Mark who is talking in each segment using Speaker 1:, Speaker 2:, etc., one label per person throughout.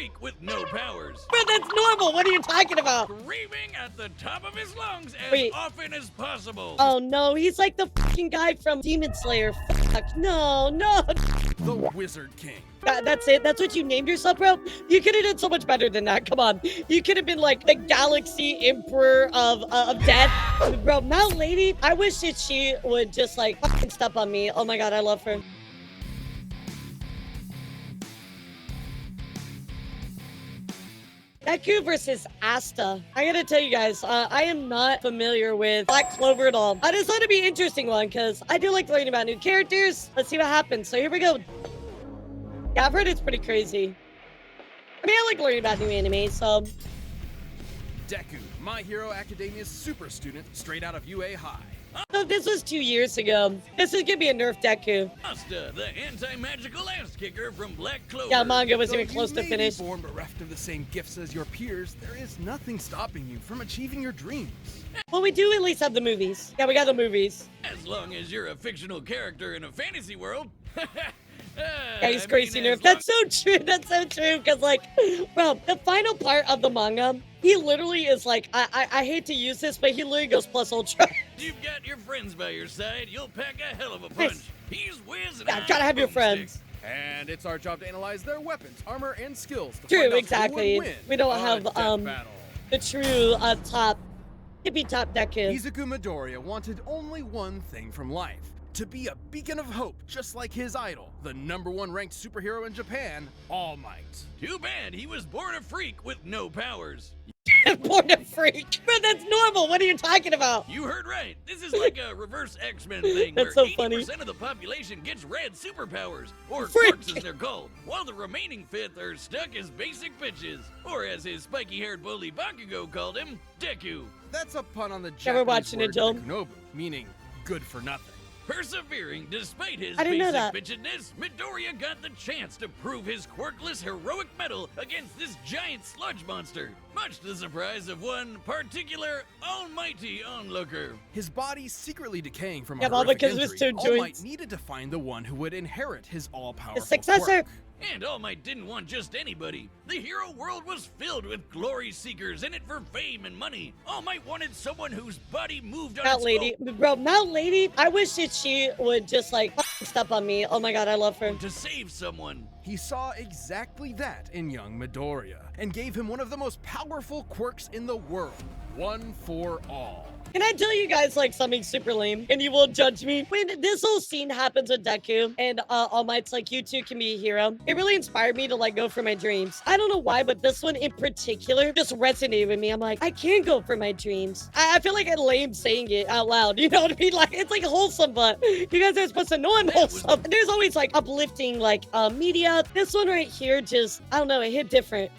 Speaker 1: freak with no powers.
Speaker 2: Bro, that's normal. What are you talking about?
Speaker 1: Screaming at the top of his lungs as
Speaker 2: Wait.
Speaker 1: often as possible.
Speaker 2: Oh no, he's like the fucking guy from Demon Slayer. Fuck. No.
Speaker 1: The Wizard King.
Speaker 2: That's it? That's what you named yourself, bro? You could have done so much better than that. Come on. You could have been like the Galaxy Emperor of Death. Bro, Mount Lady, I wish that she would just like fucking step on me. Oh my god, I love her. Deku versus Asta. I gotta tell you guys, I am not familiar with Black Clover at all. I just thought it'd be an interesting one because I do like learning about new characters. Let's see what happens. So here we go. Yeah, I've heard it's pretty crazy. I mean, I like learning about new anime, so.
Speaker 1: Deku, My Hero Academia's super student, straight out of UA High.
Speaker 2: So this was 2 years ago. This is gonna be a nerf Deku.
Speaker 1: Asta, the anti-magical ass kicker from Black Clover.
Speaker 2: Yeah, manga wasn't even
Speaker 1: Though
Speaker 2: close
Speaker 1: you
Speaker 2: to
Speaker 1: may
Speaker 2: finish.
Speaker 1: be born bereft of the same gifts as your peers, there is nothing stopping you from achieving your dreams.
Speaker 2: Well, we do at least have the movies. Yeah, we got the movies.
Speaker 1: As long as you're a fictional character in a fantasy world.
Speaker 2: Yeah, he's crazy nerf. That's so true. That's so true. Because, like, bro, the final part of the manga, he literally is like, I hate to use this, but he literally goes plus ultra.
Speaker 1: You've got your friends by your side, you'll pack a hell of a punch. He's whiz and
Speaker 2: Yeah, gotta have your friends.
Speaker 1: And it's our job to analyze their weapons, armor, and skills to
Speaker 2: True,
Speaker 1: find out
Speaker 2: exactly.
Speaker 1: who would win
Speaker 2: We don't
Speaker 1: a
Speaker 2: have
Speaker 1: deathbattle.
Speaker 2: the true top, hippie top Deku.
Speaker 1: Izuku Midoriya wanted only one thing from life. To be a beacon of hope, just like his idol, the #1 ranked superhero in Japan, All Might. Too bad he was born a freak with no powers.
Speaker 2: Born a freak. Bro, that's normal. What are you talking about?
Speaker 1: You heard right. This is like a reverse X-Men thing
Speaker 2: That's
Speaker 1: where
Speaker 2: so funny.
Speaker 1: 80% of the population gets red superpowers, or
Speaker 2: Freak.
Speaker 1: quirks as they're called, while the remaining fifth are stuck as basic bitches, or as his spiky-haired bully Bakugo called him, Deku. That's a pun on the Japanese
Speaker 2: Never watched
Speaker 1: word
Speaker 2: Ninja.
Speaker 1: Dekunobu, meaning good for nothing. Persevering despite his
Speaker 2: I didn't know
Speaker 1: basic
Speaker 2: that.
Speaker 1: bitchedness, Midoriya got the chance to prove his quirkless heroic mettle against this giant sludge monster, much to the surprise of one particular almighty onlooker. His body secretly decaying from
Speaker 2: Yeah,
Speaker 1: a
Speaker 2: well,
Speaker 1: horrific
Speaker 2: because of his
Speaker 1: injury,
Speaker 2: two
Speaker 1: All Might
Speaker 2: joints.
Speaker 1: needed to find the one who would inherit his all-powerful
Speaker 2: His successor.
Speaker 1: quirk. And All Might didn't want just anybody. The hero world was filled with glory seekers in it for fame and money. All Might wanted someone whose body moved on
Speaker 2: Mount
Speaker 1: its
Speaker 2: Lady. Bro, Mount Lady, I wish that she would just like fucking step on me. Oh my god, I love her.
Speaker 1: own to save someone. He saw exactly that in young Midoriya and gave him one of the most powerful quirks in the world. One for all.
Speaker 2: Can I tell you guys like something super lame and you will judge me? When this whole scene happens with Deku and All Might's like, you too can be a hero, it really inspired me to like go for my dreams. I don't know why, but this one in particular just resonated with me. I'm like, I can go for my dreams. I feel like I'm lame saying it out loud. You know what I mean? Like, it's like wholesome, but you guys are supposed to know I'm wholesome. There's always like uplifting like media. This one right here just, I don't know, it hit different.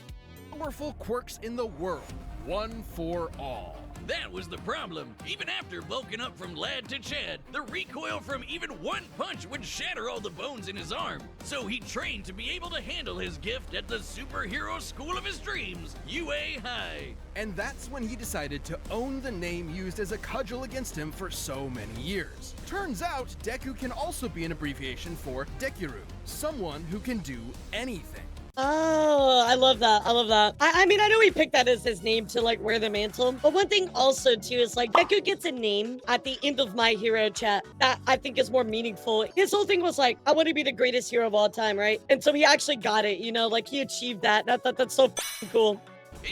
Speaker 1: Powerful quirks in the world. One for all. That was the problem. Even after bulking up from lad to Chad, the recoil from even one punch would shatter all the bones in his arm. So he trained to be able to handle his gift at the superhero school of his dreams, UA High. And that's when he decided to own the name used as a cudgel against him for so many years. Turns out, Deku can also be an abbreviation for Dekiru, someone who can do anything.
Speaker 2: Oh, I love that. I love that. I mean, I know he picked that as his name to like wear the mantle. But one thing also too is like Deku gets a name at the end of My Hero chat that I think is more meaningful. His whole thing was like, I want to be the greatest hero of all time, right? And so he actually got it, you know, like he achieved that. That's so f***ing cool.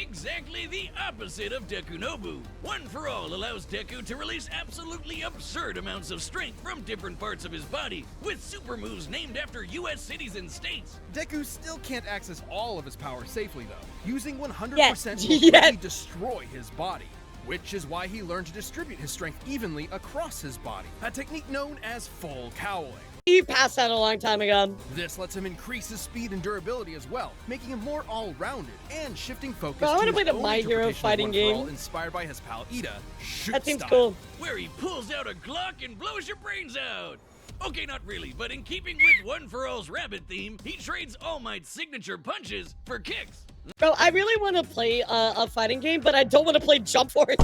Speaker 1: Exactly the opposite of Dekunobu. One for All allows Deku to release absolutely absurd amounts of strength from different parts of his body, with super moves named after US cities and states. Deku still can't access all of his power safely though. Using 100%
Speaker 2: Yes.
Speaker 1: will
Speaker 2: Yes.
Speaker 1: quickly destroy his body, which is why he learned to distribute his strength evenly across his body, a technique known as full cowling.
Speaker 2: He passed out a long time ago.
Speaker 1: This lets him increase his speed and durability as well, making him more all-rounded and shifting focus
Speaker 2: Bro, I wanna
Speaker 1: to
Speaker 2: play
Speaker 1: his
Speaker 2: the
Speaker 1: own
Speaker 2: My Hero
Speaker 1: interpretation of
Speaker 2: fighting
Speaker 1: One for All,
Speaker 2: game.
Speaker 1: inspired by his pal Ida, Shoot
Speaker 2: That seems
Speaker 1: Style,
Speaker 2: cool.
Speaker 1: where he pulls out a Glock and blows your brains out. Okay, not really, but in keeping with One for All's rabbit theme, he trades All Might's signature punches for kicks.
Speaker 2: Bro, I really want to play a fighting game, but I don't want to play Jump Force.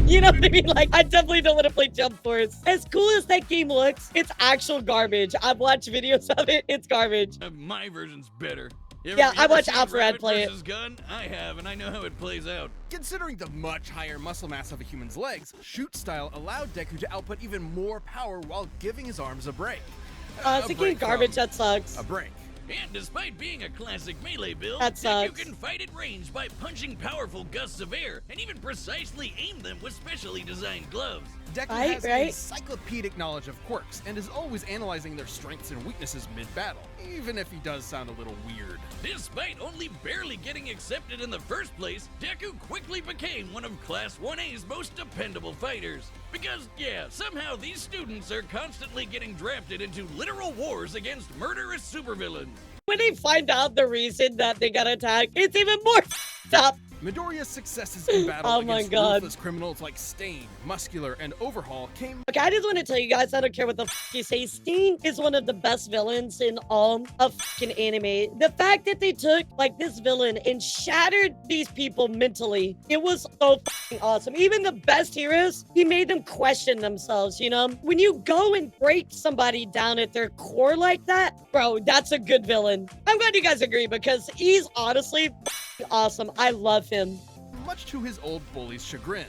Speaker 2: You know what I mean? Like, I definitely don't want to play Jump Force. As cool as that game looks, it's actual garbage. I've watched videos of it. It's garbage.
Speaker 1: My version's better.
Speaker 2: Yeah, I watched
Speaker 1: seen
Speaker 2: Alpharad
Speaker 1: Rabbit
Speaker 2: play it.
Speaker 1: versus Gun? I have, and I know how it plays out.
Speaker 3: Considering the much higher muscle mass of a human's legs, shoot style allowed Deku to output even more power while giving his arms a break.
Speaker 2: It's a game garbage, that sucks.
Speaker 3: A break.
Speaker 1: And despite being a classic melee build,
Speaker 2: That
Speaker 1: Deku
Speaker 2: sucks.
Speaker 1: can fight at range by punching powerful gusts of air and even precisely aim them with specially designed gloves.
Speaker 3: Deku
Speaker 2: Right,
Speaker 3: has
Speaker 2: right.
Speaker 3: encyclopedic knowledge of quirks and is always analyzing their strengths and weaknesses mid-battle, even if he does sound a little weird.
Speaker 1: Despite only barely getting accepted in the first place, Deku quickly became one of Class 1A's most dependable fighters. Because, yeah, somehow these students are constantly getting drafted into literal wars against murderous supervillains.
Speaker 2: When they find out the reason that they got attacked, it's even more up.
Speaker 3: Midoriya's successes in battle
Speaker 2: Oh my
Speaker 3: against
Speaker 2: God.
Speaker 3: ruthless criminals like Stain, Muscular, and Overhaul came
Speaker 2: Okay, I just want to tell you guys, I don't care what the you say, Stain is one of the best villains in all of fucking anime. The fact that they took, like, this villain and shattered these people mentally, it was so fucking awesome. Even the best heroes, he made them question themselves, you know? When you go and break somebody down at their core like that, bro, that's a good villain. I'm glad you guys agree because he's honestly fucking awesome. I love him.
Speaker 3: much to his old bully's chagrin.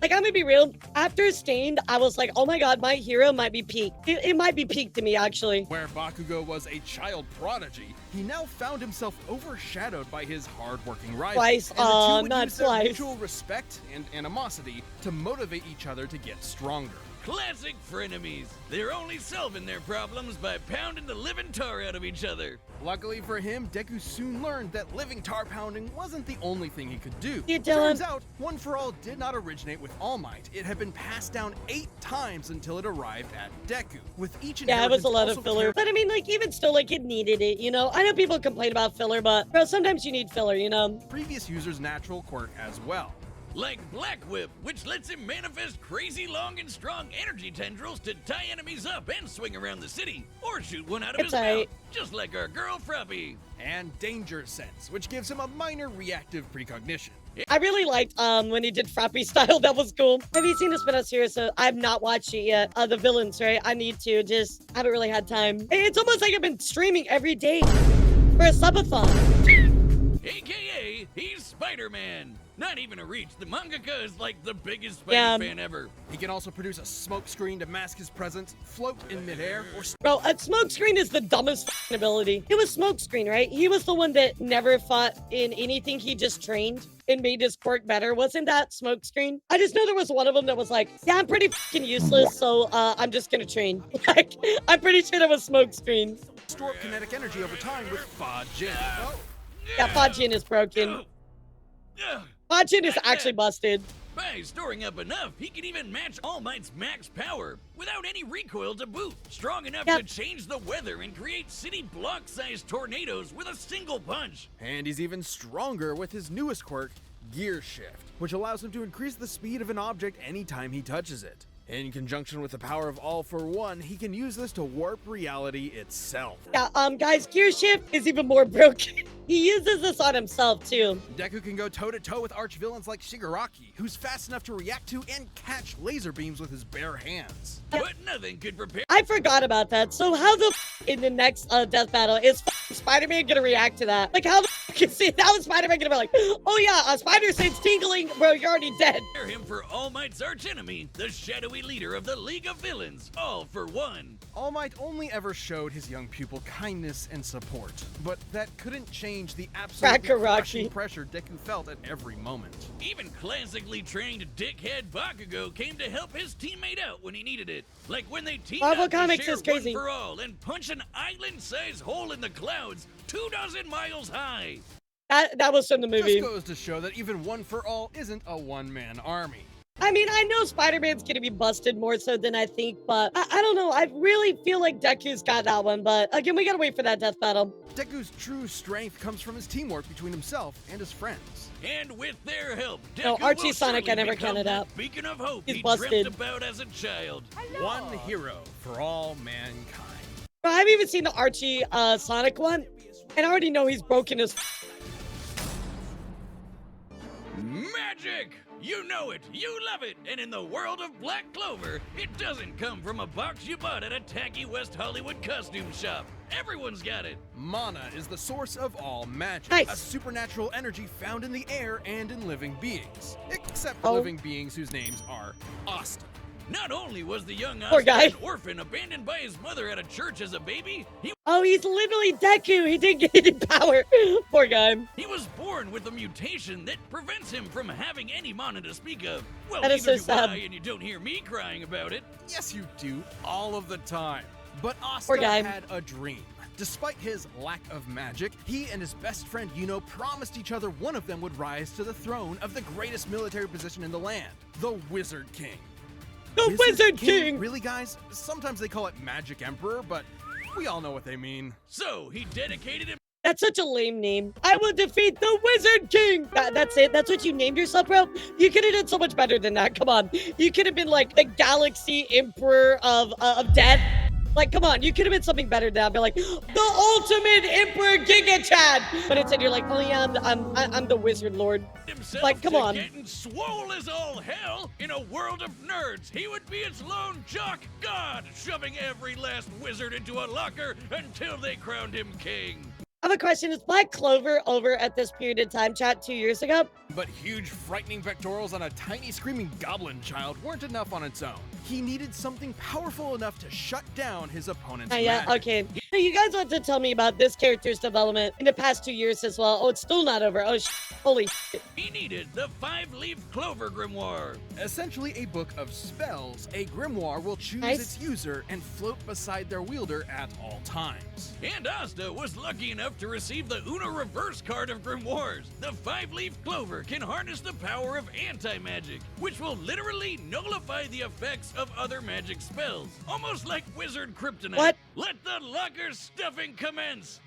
Speaker 2: Like, I'm gonna be real. After Stained, I was like, oh my god, my hero might be peaked. It might be peaked to me, actually.
Speaker 3: Where Bakugo was a child prodigy, he now found himself overshadowed by his hard-working rival.
Speaker 2: Twice,
Speaker 3: and the two would
Speaker 2: not
Speaker 3: use their
Speaker 2: twice.
Speaker 3: mutual respect and animosity to motivate each other to get stronger.
Speaker 1: Classic frenemies. They're only solving their problems by pounding the living tar out of each other.
Speaker 3: Luckily for him, Deku soon learned that living tar pounding wasn't the only thing he could do.
Speaker 2: You Dylan.
Speaker 3: Turns out, One for All did not originate with All Might. It had been passed down 8 times until it arrived at Deku. With each
Speaker 2: Yeah, it was a lot
Speaker 3: inheritance
Speaker 2: of filler.
Speaker 3: also
Speaker 2: But I mean, like, even still, like, it needed it, you know? I know people complain about filler, but, bro, sometimes you need filler, you know?
Speaker 3: previous user's natural quirk as well.
Speaker 1: Like Black Whip, which lets him manifest crazy long and strong energy tendrils to tie enemies up and swing around the city, or shoot one out of
Speaker 2: It's
Speaker 1: his
Speaker 2: aight.
Speaker 1: mouth, just like our girl Fruppy.
Speaker 3: And Danger Sense, which gives him a minor reactive precognition.
Speaker 2: I really liked when he did Frappy style. That was cool. Have you seen the spin-off series? So I've not watched it yet. The villains, right? I need to. Just haven't really had time. It's almost like I've been streaming every day for a subathon.
Speaker 1: AKA, he's Spider-Man. Not even a reach. The mangaka is like the biggest Spidey
Speaker 2: Yeah.
Speaker 1: fan ever.
Speaker 3: He can also produce a smoke screen to mask his presence, float in midair, or
Speaker 2: Bro, a smokescreen is the dumbest f***ing ability. It was smokescreen, right? He was the one that never fought in anything. He just trained and made his quirk better. Wasn't that smokescreen? I just know there was one of them that was like, yeah, I'm pretty fucking useless, so I'm just gonna train. Like, I'm pretty sure that was smokescreen.
Speaker 3: store kinetic energy over time with Fa Jin. Oh.
Speaker 2: Yeah, Fajin is broken. Fajin is actually busted.
Speaker 1: By storing up enough, he can even match All Might's max power without any recoil to boot. Strong enough
Speaker 2: Yep.
Speaker 1: to change the weather and create city block-sized tornadoes with a single punch.
Speaker 3: And he's even stronger with his newest quirk, Gear Shift, which allows him to increase the speed of an object anytime he touches it. In conjunction with the power of All for One, he can use this to warp reality itself.
Speaker 2: Yeah, guys, Gear Shift is even more broken. He uses this on himself, too.
Speaker 3: Deku can go toe-to-toe with arch-villains like Shigaraki, who's fast enough to react to and catch laser beams with his bare hands.
Speaker 1: But nothing could prepare.
Speaker 2: I forgot about that. So how the in the next death battle is Spider-Man gonna react to that? Like, how the is it? How is Spider-Man gonna be like, oh yeah, Spider Sense tingling, bro, you're already dead.
Speaker 1: Him for All Might's archenemy, the shadowy leader of the League of Villains, All for One.
Speaker 3: All Might only ever showed his young pupil kindness and support, but that couldn't change the absolutely
Speaker 2: Kakaraki.
Speaker 3: crushing pressure Deku felt at every moment.
Speaker 1: Even classically trained dickhead Bakugo came to help his teammate out when he needed it. Like when they teamed
Speaker 2: Marvel
Speaker 1: up to
Speaker 2: Comics
Speaker 1: share
Speaker 2: is crazy.
Speaker 1: One for All and punch an island-sized hole in the clouds 24 miles high.
Speaker 2: That was from the movie.
Speaker 3: Just goes to show that even One for All isn't a one-man army.
Speaker 2: I mean, I know Spider-Man's gonna be busted more so than I think, but I don't know. I really feel like Deku's got that one, but again, we gotta wait for that death battle.
Speaker 3: Deku's true strength comes from his teamwork between himself and his friends.
Speaker 1: And with their help, Deku
Speaker 2: No, Archie
Speaker 1: will
Speaker 2: Sonic,
Speaker 1: surely
Speaker 2: I never
Speaker 1: become
Speaker 2: counted
Speaker 1: that
Speaker 2: out.
Speaker 1: beacon of hope
Speaker 2: He's
Speaker 1: he
Speaker 2: busted.
Speaker 1: dreamt about as a child.
Speaker 3: One hero for all mankind.
Speaker 2: Bro, I haven't even seen the Archie Sonic one, and I already know he's broken as
Speaker 1: Magic! You know it, you love it, and in the world of Black Clover, it doesn't come from a box you bought at a tacky West Hollywood costume shop. Everyone's got it.
Speaker 3: Mana is the source of all magic,
Speaker 2: Nice.
Speaker 3: a supernatural energy found in the air and in living beings, except
Speaker 2: Oh.
Speaker 3: living beings whose names are Asta.
Speaker 1: Not only was the young
Speaker 2: Poor
Speaker 1: Asta
Speaker 2: guy.
Speaker 1: an orphan abandoned by his mother at a church as a baby,
Speaker 2: Oh, he's literally Deku. He didn't get any power. Poor guy.
Speaker 1: he was born with a mutation that prevents him from having any mana to speak of. Well,
Speaker 2: That is
Speaker 1: neither
Speaker 2: so
Speaker 1: do
Speaker 2: sad.
Speaker 1: I, and you don't hear me crying about it.
Speaker 3: Yes, you do, all of the time. But
Speaker 2: Poor
Speaker 3: Asta
Speaker 2: guy.
Speaker 3: had a dream. Despite his lack of magic, he and his best friend Yuno promised each other one of them would rise to the throne of the greatest military position in the land, the Wizard King.
Speaker 2: The Wizard King.
Speaker 3: Really, guys? Sometimes they call it Magic Emperor, but we all know what they mean.
Speaker 1: So he dedicated him.
Speaker 2: That's such a lame name. I will defeat the Wizard King. That's it. That's what you named yourself, bro. You could have done so much better than that. Come on. You could have been like the Galaxy Emperor of Death. Like, come on. You could have been something better than that. Be like the Ultimate Emperor Giga Chad. But instead, you're like, oh yeah, I'm the Wizard Lord.
Speaker 1: Himself
Speaker 2: Like, come
Speaker 1: to
Speaker 2: on.
Speaker 1: getting swole as all hell. In a world of nerds, he would be its lone jock god, shoving every last wizard into a locker until they crowned him king.
Speaker 2: I have a question. Is Black Clover over at this period of time, chat, 2 years ago?
Speaker 3: But huge, frightening pectorals on a tiny, screaming goblin child weren't enough on its own. He needed something powerful enough to shut down his opponent's
Speaker 2: Yeah,
Speaker 3: magic.
Speaker 2: okay. So you guys want to tell me about this character's development in the past 2 years as well? Oh, it's still not over. Oh, holy shit.
Speaker 1: He needed the 5-leaf clover grimoire.
Speaker 3: Essentially a book of spells, a grimoire will choose
Speaker 2: Nice.
Speaker 3: its user and float beside their wielder at all times.
Speaker 1: And Asta was lucky enough to receive the Uno reverse card of grimoires. The 5-leaf clover can harness the power of anti-magic, which will literally nullify the effects of other magic spells. Almost like wizard kryptonite.
Speaker 2: What?
Speaker 1: Let the locker stuffing commence.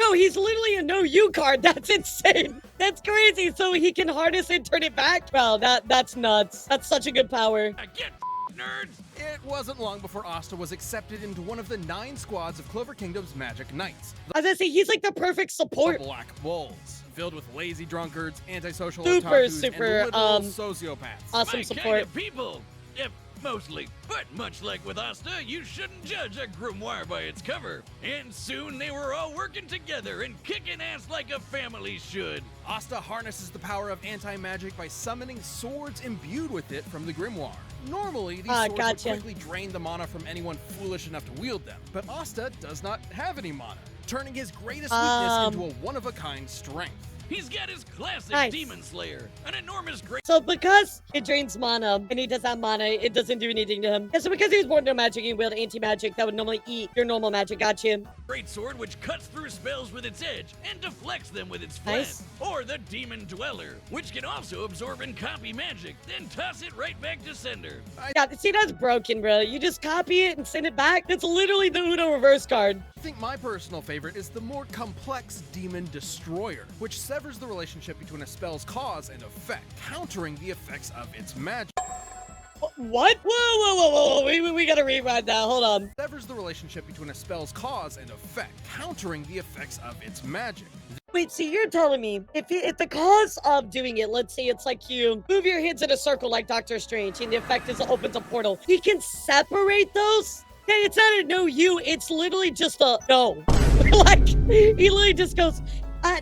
Speaker 2: No, he's literally a no you card. That's insane. That's crazy. So he can harness and turn it back? Well, that's nuts. That's such a good power.
Speaker 1: Get nerds.
Speaker 3: It wasn't long before Asta was accepted into one of the 9 squads of Clover Kingdom's Magic Knights,
Speaker 2: As I say, he's like the perfect
Speaker 3: the
Speaker 2: support.
Speaker 3: Black Bulls, filled with lazy drunkards, antisocial
Speaker 2: Super,
Speaker 3: otakus,
Speaker 2: super,
Speaker 3: and literal sociopaths.
Speaker 2: Awesome
Speaker 1: My
Speaker 2: support.
Speaker 1: kind of people. Yep, mostly. But much like with Asta, you shouldn't judge a grimoire by its cover. And soon they were all working together and kicking ass like a family should.
Speaker 3: Asta harnesses the power of anti-magic by summoning swords imbued with it from the grimoire. Normally, these swords
Speaker 2: gotcha.
Speaker 3: would quickly drain the mana from anyone foolish enough to wield them, but Asta does not have any mana, turning his greatest weakness into a one-of-a-kind strength.
Speaker 1: He's got his classic
Speaker 2: Nice.
Speaker 1: Demon Slayer, an enormous great
Speaker 2: So because it drains mana and he does have mana, it doesn't do anything to him. And so because he was born no magic, he wielded anti-magic that would normally eat your normal magic. Gotcha.
Speaker 1: sword which cuts through spells with its edge and deflects them with its flat.
Speaker 2: Nice.
Speaker 1: Or the Demon Dweller, which can also absorb and copy magic, then toss it right back to sender.
Speaker 2: Yeah, see, that's broken, bro. You just copy it and send it back. That's literally the Uno reverse card.
Speaker 3: I think my personal favorite is the more complex Demon Destroyer, which severs the relationship between a spell's cause and effect, countering the effects of its magic.
Speaker 2: What? Whoa. We gotta rewind that. Hold on.
Speaker 3: Severs the relationship between a spell's cause and effect, countering the effects of its magic.
Speaker 2: Wait, see, you're telling me if the cause of doing it, let's say it's like you move your hands in a circle like Doctor Strange, and the effect is it opens a portal. He can separate those? Yeah, it's not a no you, it's literally just a no. Like, he literally just goes,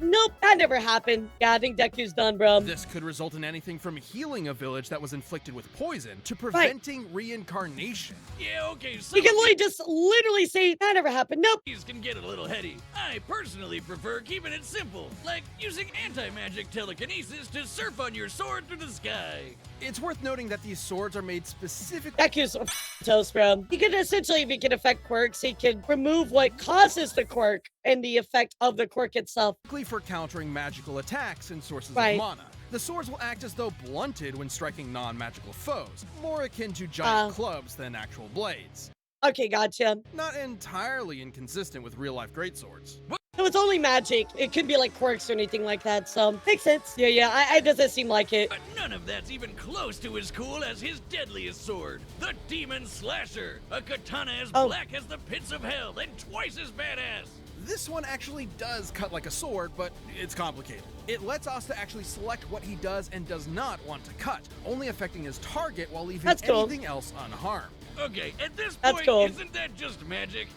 Speaker 2: nope, that never happened. Yeah, I think Deku's done, bro.
Speaker 3: This could result in anything from healing a village that was inflicted with poison to preventing reincarnation.
Speaker 1: Yeah, okay, so
Speaker 2: You can literally say, that never happened. Nope.
Speaker 1: these can get a little heady. I personally prefer keeping it simple, like using anti-magic telekinesis to surf on your sword through the sky.
Speaker 3: It's worth noting that these swords are made specifically
Speaker 2: Deku's toast, bro. He can essentially, if he can affect quirks, he can remove what causes the quirk and the effect of the quirk itself.
Speaker 3: for countering magical attacks and sources
Speaker 2: Right.
Speaker 3: of mana. The swords will act as though blunted when striking non-magical foes, more akin to giant clubs than actual blades.
Speaker 2: Okay, gotcha.
Speaker 3: Not entirely inconsistent with real-life greatswords.
Speaker 2: So it's only magic. It could be like quirks or anything like that, so makes sense. Yeah, it doesn't seem like it.
Speaker 1: But none of that's even close to as cool as his deadliest sword, the Demon Slasher, a katana as black as the pits of hell and twice as badass.
Speaker 3: This one actually does cut like a sword, but it's complicated. It lets Asta actually select what he does and does not want to cut, only affecting his target while leaving anything else unharmed.
Speaker 1: Okay, at this
Speaker 2: That's
Speaker 1: point,
Speaker 2: cool.
Speaker 1: isn't that just magic?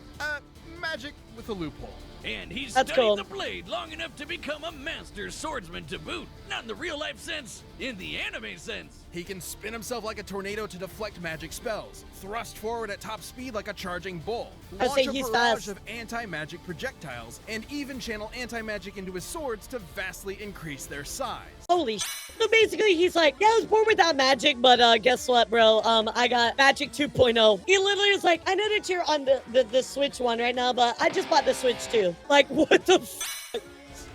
Speaker 3: Magic with a loophole.
Speaker 1: And he's
Speaker 2: That's
Speaker 1: studied
Speaker 2: cool.
Speaker 1: the blade long enough to become a master swordsman to boot. Not in the real life sense, in the anime sense.
Speaker 3: He can spin himself like a tornado to deflect magic spells, thrust forward at top speed like a charging bull,
Speaker 2: I
Speaker 3: launch
Speaker 2: say
Speaker 3: a
Speaker 2: he's
Speaker 3: barrage
Speaker 2: fast.
Speaker 3: of anti-magic projectiles, and even channel anti-magic into his swords to vastly increase their size.
Speaker 2: Holy sh! So basically, he's like, yeah, I was born without magic, but guess what, bro? I got magic 2.0. He literally is like, I know that you're on the Switch one right now, but I just bought the Switch too. Like, what the f?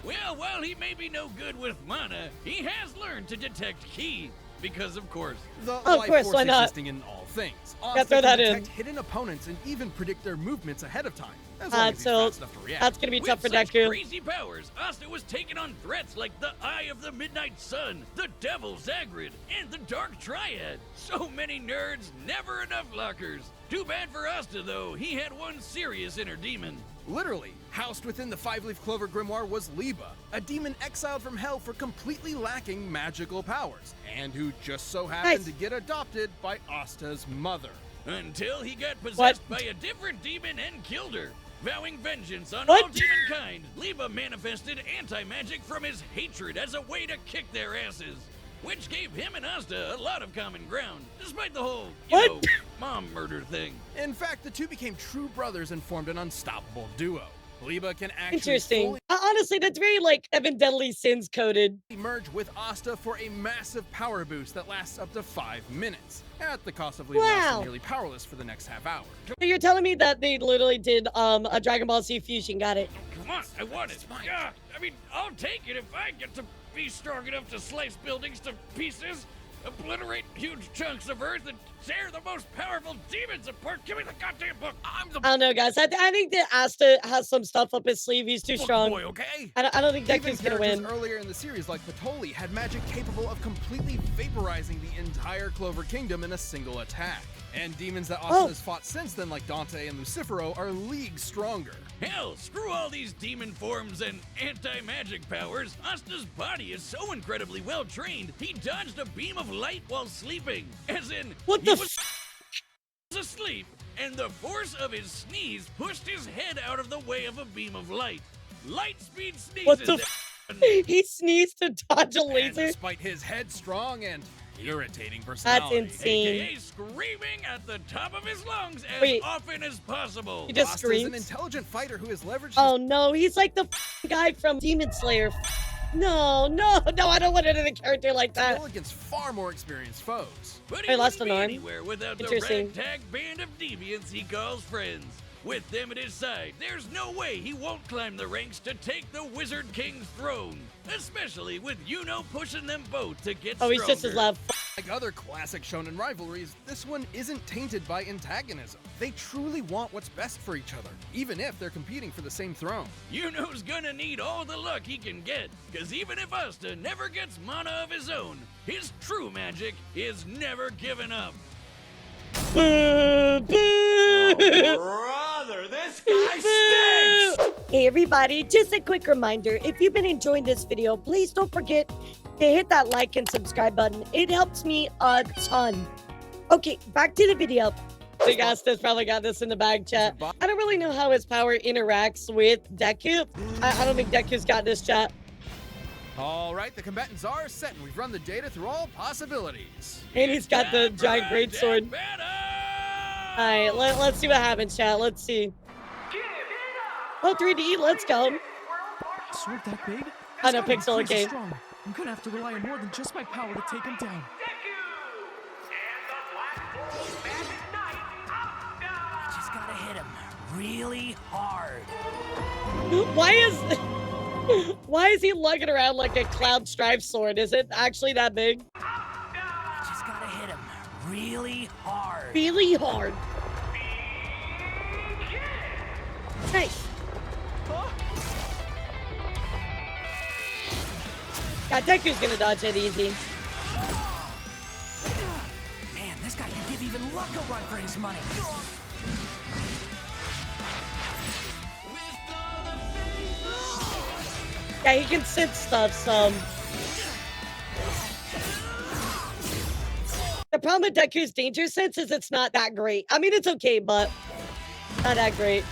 Speaker 1: Well, while he may be no good with mana, he has learned to detect ki. Because of course.
Speaker 3: The
Speaker 2: Of
Speaker 3: life
Speaker 2: course,
Speaker 3: force
Speaker 2: why not?
Speaker 3: existing in all things.
Speaker 2: Gotta
Speaker 3: Asta
Speaker 2: throw
Speaker 3: can
Speaker 2: that
Speaker 3: detect
Speaker 2: in.
Speaker 3: hidden opponents and even predict their movements ahead of time, as long as he's
Speaker 2: So
Speaker 3: fast enough to react.
Speaker 2: that's gonna be
Speaker 1: With
Speaker 2: tough for
Speaker 1: such
Speaker 2: Deku.
Speaker 1: crazy powers, Asta was taking on threats like the Eye of the Midnight Sun, the Devil Zagrid, and the Dark Triad. So many nerds, never enough lockers. Too bad for Asta, though. He had one serious inner demon.
Speaker 3: Literally, housed within the five-leaf clover grimoire was Liba, a demon exiled from hell for completely lacking magical powers, and who just so happened to get adopted by Asta's mother.
Speaker 1: Until he got
Speaker 2: What?
Speaker 1: possessed by a different demon and killed her. Vowing vengeance on
Speaker 2: What?
Speaker 1: all demonkind, Liba manifested anti-magic from his hatred as a way to kick their asses. Which gave him and Asta a lot of common ground, despite the whole,
Speaker 2: What?
Speaker 1: mom murder thing.
Speaker 3: In fact, the two became true brothers and formed an unstoppable duo. Liba can actually
Speaker 2: Interesting.
Speaker 3: fully
Speaker 2: Honestly, that's very like Evan Deadly Sins coded.
Speaker 3: merge with Asta for a massive power boost that lasts up to 5 minutes, at the cost of leaving
Speaker 2: Wow.
Speaker 3: Asta nearly powerless for the next half hour.
Speaker 2: So you're telling me that they literally did a Dragon Ball Z fusion? Got it.
Speaker 1: Come on, I want it. Yeah, I mean, I'll take it if I get to be strong enough to slice buildings to pieces, obliterate huge chunks of earth, and tear the most powerful demons apart. Give me the goddamn book. I'm the
Speaker 2: I don't know, guys. I think that Asta has some stuff up his sleeve. He's too
Speaker 3: book
Speaker 2: strong.
Speaker 3: boy, okay?
Speaker 2: I don't think
Speaker 3: Even
Speaker 2: Deku's gonna
Speaker 3: characters
Speaker 2: win.
Speaker 3: earlier in the series, like Patoli, had magic capable of completely vaporizing the entire Clover Kingdom in a single attack. And demons that Asta has fought since then, like Dante and Lucifero, are leagues stronger.
Speaker 1: Hell, screw all these demon forms and anti-magic powers. Asta's body is so incredibly well trained, he dodged a beam of light while sleeping. As in,
Speaker 2: What
Speaker 1: he
Speaker 2: the
Speaker 1: was asleep, and the force of his sneeze pushed his head out of the way of a beam of light. Light speed sneezes.
Speaker 2: What the He sneezed to dodge a
Speaker 3: And
Speaker 2: laser.
Speaker 3: despite his headstrong and irritating
Speaker 2: That's
Speaker 3: personality,
Speaker 2: insane.
Speaker 1: AKA screaming at the top of his lungs as
Speaker 2: Wait.
Speaker 1: often as possible.
Speaker 2: He just
Speaker 3: Asta is an
Speaker 2: screams.
Speaker 3: intelligent fighter who has leveraged
Speaker 2: Oh no, he's like the guy from Demon Slayer. No, I don't want another character like
Speaker 3: his
Speaker 2: that.
Speaker 3: skill against far more experienced foes.
Speaker 1: But
Speaker 2: I
Speaker 1: he
Speaker 2: lost
Speaker 1: wouldn't
Speaker 2: an
Speaker 1: be
Speaker 2: arm.
Speaker 1: anywhere without the
Speaker 2: Interesting.
Speaker 1: ragtag band of deviants he calls friends. With them at his side, there's no way he won't climb the ranks to take the Wizard King's throne. Especially with Yuno pushing them both to get
Speaker 2: Oh,
Speaker 1: stronger.
Speaker 2: he's just as loud.
Speaker 3: Like other classic shonen rivalries, this one isn't tainted by antagonism. They truly want what's best for each other, even if they're competing for the same throne.
Speaker 1: Yuno's gonna need all the luck he can get, cause even if Asta never gets mana of his own, his true magic is never given up.
Speaker 2: Boo, boo.
Speaker 4: Brother, this guy stinks!
Speaker 2: Hey everybody, just a quick reminder, if you've been enjoying this video, please don't forget to hit that like and subscribe button. It helps me a ton. Okay, back to the video. Big Asta's probably got this in the bag, chat. I don't really know how his power interacts with Deku. I don't think Deku's got this, chat.
Speaker 3: All right, the combatants are set, and we've run the data through all possibilities.
Speaker 2: And he's got the giant greatsword. Alright, let's see what happens, chat. Let's see. Oh, 3D, let's go.
Speaker 5: Sword that big?
Speaker 2: I know,
Speaker 5: This guy
Speaker 2: Pixel,
Speaker 5: is crazy
Speaker 2: okay.
Speaker 5: strong. I'm gonna have to rely on more than just my power to take him down.
Speaker 4: Just gotta hit him really hard.
Speaker 2: Why is he lugging around like a cloud stripe sword? Is it actually that big?
Speaker 4: Just gotta hit him really hard.
Speaker 2: Really hard. Nice. Yeah, Deku's gonna dodge it easy.
Speaker 4: Man, this guy can give even Luck a run for his money.
Speaker 2: Yeah, he can sense stuff, so... The problem with Deku's danger sense is it's not that great. I mean, it's okay, but not that great.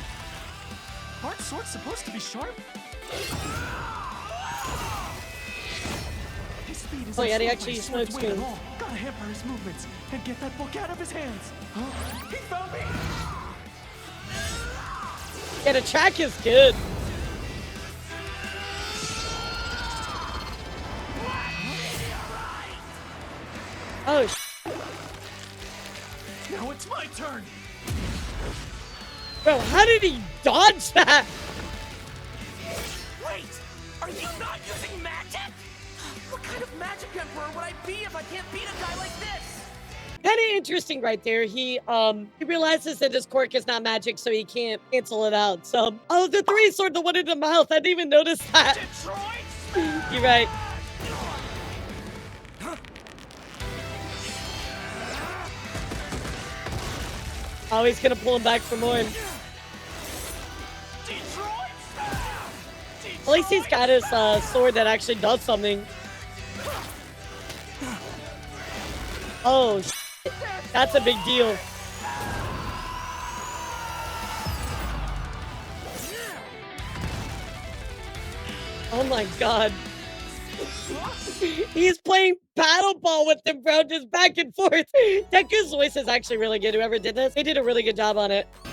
Speaker 5: Aren't swords supposed to be sharp? His speed is
Speaker 2: Oh yeah, they
Speaker 5: unsword
Speaker 2: actually
Speaker 5: by
Speaker 2: smoke
Speaker 5: sword's weight
Speaker 2: screen.
Speaker 5: alone. Gotta hamper his movements and get that book out of his hands. Huh? He found me!
Speaker 2: Yeah, the track is good. Oh,
Speaker 5: Now it's my turn!
Speaker 2: bro, how did he dodge that?
Speaker 4: Wait! Are you not using magic? What kind of magic emperor would I be if I can't beat a guy like this?
Speaker 2: Kind of interesting right there. He realizes that his quirk is not magic, so he can't cancel it out. So, oh, the three sword, the one in the mouth. I didn't even notice that.
Speaker 4: Detroit!
Speaker 2: You're right. Oh, he's gonna pull him back for more.
Speaker 4: Detroit!
Speaker 2: At least he's got his sword that actually does something. Oh, shit. That's a big deal. Oh my god. He's playing paddleball with them, bro, just back and forth. Deku's voice is actually really good. Whoever did this, they did a really good job on it.
Speaker 4: I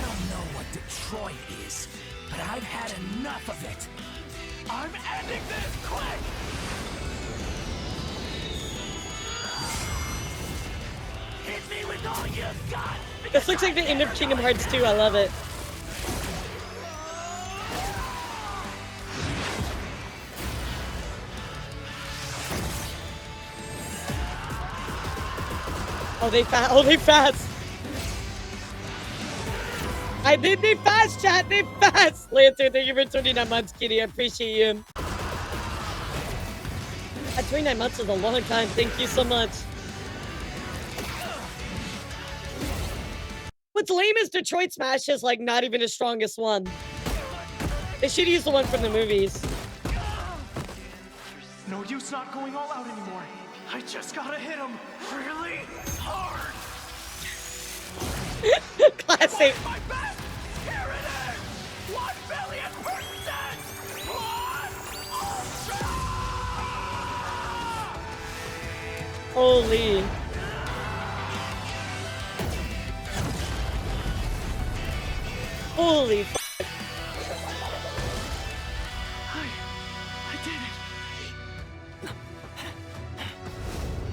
Speaker 4: don't know what Detroit is, but I've had enough of it. I'm ending this quick! Hit me with all you've got!
Speaker 2: This looks like the end of Kingdom Hearts 2. I love it. Oh, they fast. Oh, they fast. I did. They fast, chat. They fast. Lancer, thank you for 29 months, kitty. I appreciate you. 29 months is a long time. Thank you so much. What's lame is Detroit Smash is like not even his strongest one. They should use the one from the movies.
Speaker 5: No use not going all out anymore. I just gotta hit him really hard.
Speaker 2: Classic.
Speaker 4: My best! Here it is! 1,000,000%! Plus Ultra!
Speaker 2: Holy. Holy f.
Speaker 5: I did it.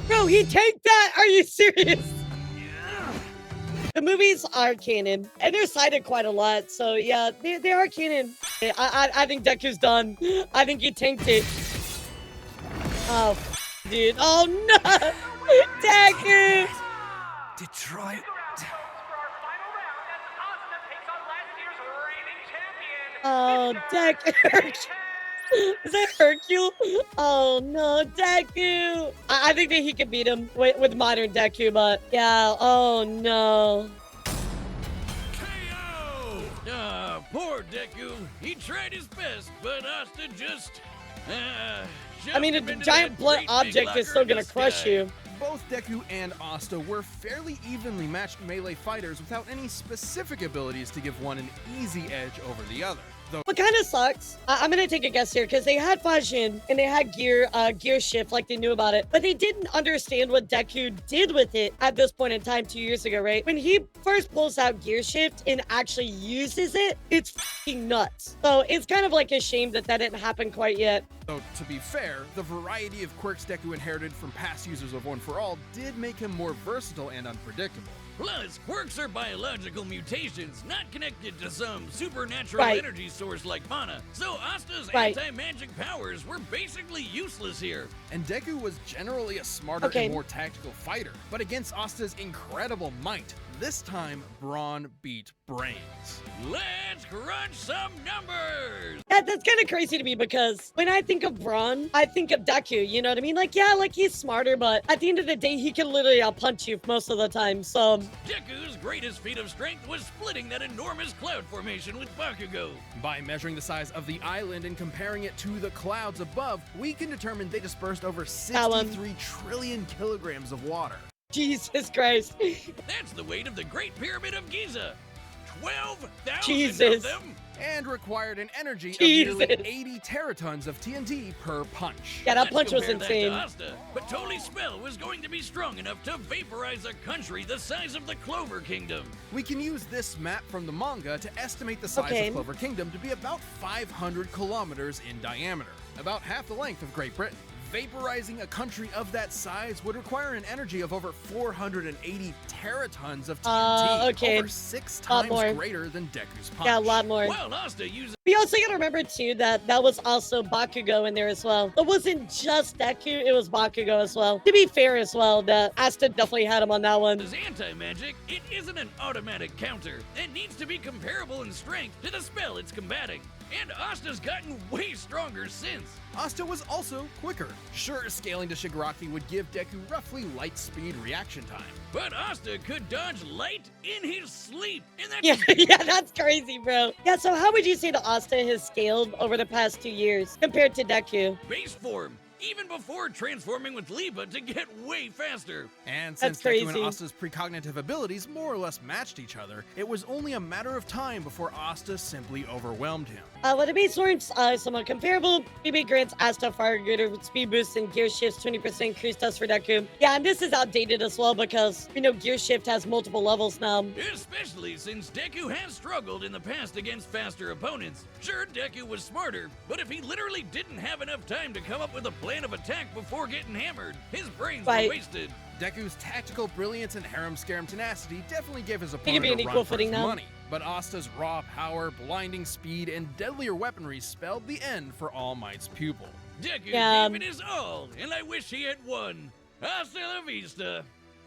Speaker 2: Bro, he tanked that? Are you serious? The movies are canon, and they're cited quite a lot, so yeah, they are canon. I think Deku's done. I think he tanked it. Oh, dude. Oh, no! Deku!
Speaker 4: Detroit.
Speaker 2: Oh, Deku. Is that Hercule? Oh, no, Deku. I think that he could beat him with modern Deku, but yeah, oh, no.
Speaker 1: KO! Poor Deku. He tried his best, but Asta just...
Speaker 2: I mean, a giant blunt object is still gonna crush you.
Speaker 3: Both Deku and Asta were fairly evenly matched melee fighters without any specific abilities to give one an easy edge over the other. Though
Speaker 2: What kind of sucks, I'm gonna take a guess here, because they had Fajin and they had gear shift, like they knew about it, but they didn't understand what Deku did with it at this point in time 2 years ago, right? When he first pulls out gear shift and actually uses it, it's fucking nuts. So it's kind of like a shame that that didn't happen quite yet.
Speaker 3: Though, to be fair, the variety of quirks Deku inherited from past users of One For All did make him more versatile and unpredictable.
Speaker 1: Plus, quirks are biological mutations, not connected to some supernatural
Speaker 2: Right.
Speaker 1: energy source like mana. So Asta's
Speaker 2: Right.
Speaker 1: anti-magic powers were basically useless here.
Speaker 3: And Deku was generally a smarter
Speaker 2: Okay.
Speaker 3: and more tactical fighter, but against Asta's incredible might, this time Brawn beat Brains.
Speaker 1: Let's crunch some numbers!
Speaker 2: That's kind of crazy to me because when I think of Braun, I think of Deku, you know what I mean? Like, yeah, like he's smarter, but at the end of the day, he can literally outpunch you most of the time, so...
Speaker 1: Deku's greatest feat of strength was splitting that enormous cloud formation with Bakugo.
Speaker 3: By measuring the size of the island and comparing it to the clouds above, we can determine they dispersed over 63 trillion kilograms of water.
Speaker 2: Jesus Christ.
Speaker 1: That's the weight of the Great Pyramid of Giza. 12,000
Speaker 2: Jesus.
Speaker 1: of them.
Speaker 3: And required an energy of
Speaker 2: Jesus.
Speaker 3: nearly 80 teratons of TNT per punch.
Speaker 2: Yeah, that
Speaker 1: Let's
Speaker 2: punch was
Speaker 1: compare that to
Speaker 2: insane.
Speaker 1: Asta. But Tony's spell was going to be strong enough to vaporize a country the size of the Clover Kingdom.
Speaker 3: We can use this map from the manga to estimate the size of Clover Kingdom to be about 500 kilometers in diameter, about half the length of Great Britain. Vaporizing a country of that size would require an energy of over 480 teratons of TNT,
Speaker 2: okay.
Speaker 3: over 6
Speaker 2: Lot more.
Speaker 3: times greater than Deku's punch.
Speaker 2: Yeah, a lot more.
Speaker 1: While Asta uses
Speaker 2: We also gotta remember too that that was also Bakugo in there as well. It wasn't just Deku, it was Bakugo as well. To be fair as well, that Asta definitely had him on that one.
Speaker 1: his anti-magic, it isn't an automatic counter. It needs to be comparable in strength to the spell it's combating. And Asta's gotten way stronger since.
Speaker 3: Asta was also quicker. Sure, scaling to Shigaraki would give Deku roughly light speed reaction time.
Speaker 1: But Asta could dodge light in his sleep. And that's
Speaker 2: Yeah, yeah, that's crazy, bro. Yeah, so how would you say that Asta has scaled over the past 2 years compared to Deku?
Speaker 1: base form. Even before transforming with Liba to get way faster.
Speaker 3: And
Speaker 2: That's
Speaker 3: since Deku
Speaker 2: crazy.
Speaker 3: and Asta's precognitive abilities more or less matched each other, it was only a matter of time before Asta simply overwhelmed him.
Speaker 2: With the base forms somewhat comparable, BB grants Asta far greater speed boost and gear shifts 20% increase dust for Deku. Yeah, and this is outdated as well because, you know, gear shift has multiple levels now.
Speaker 1: Especially since Deku has struggled in the past against faster opponents. Sure, Deku was smarter, but if he literally didn't have enough time to come up with a plan of attack before getting hammered, his brains
Speaker 2: Right.
Speaker 1: were wasted.
Speaker 3: Deku's tactical brilliance and harem-scarum tenacity definitely gave his
Speaker 2: could
Speaker 3: opponent
Speaker 2: be an
Speaker 3: a
Speaker 2: equal
Speaker 3: run for
Speaker 2: footing
Speaker 3: his
Speaker 2: now.
Speaker 3: money. But Asta's raw power, blinding speed, and deadlier weaponry spelled the end for All Might's pupil.
Speaker 1: Deku
Speaker 2: Yeah.
Speaker 1: gave it his all, and I wish he had won. Hasta la vista.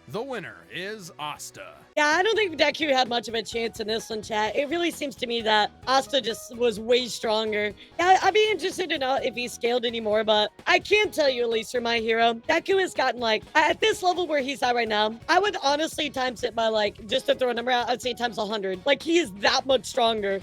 Speaker 3: The winner is Asta.
Speaker 2: Yeah, I don't think Deku had much of a chance in this one, chat. It really seems to me that Asta just was way stronger. Yeah, I'd be interested to know if he scaled anymore, but I can tell you, at least for my hero, Deku has gotten, like, at this level where he's at right now, I would honestly times it by, like, just to throw a number out, I'd say times 100. Like, he is that much stronger.